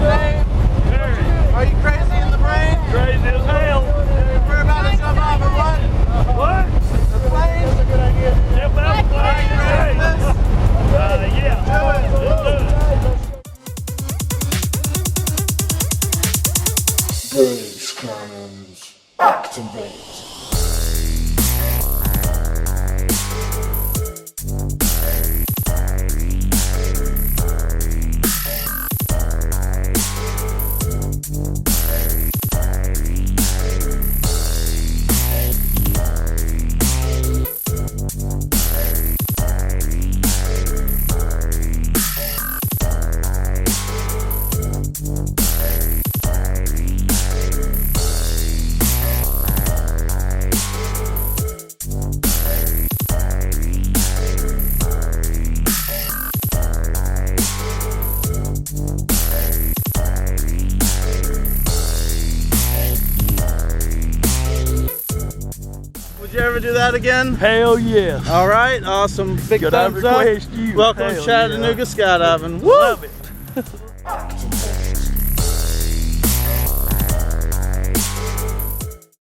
Are you crazy in the brain? Crazy as hell. We're about to jump off or what? What? The plane? Jump out the plane. Ready for this? Yeah. Let's do it. Base cannons activate. Would you ever do that again? Hell yeah. All right, awesome. Big Could I thumbs up. request you? Welcome to Hell Chattanooga yeah. skydiving. Woo! Love it.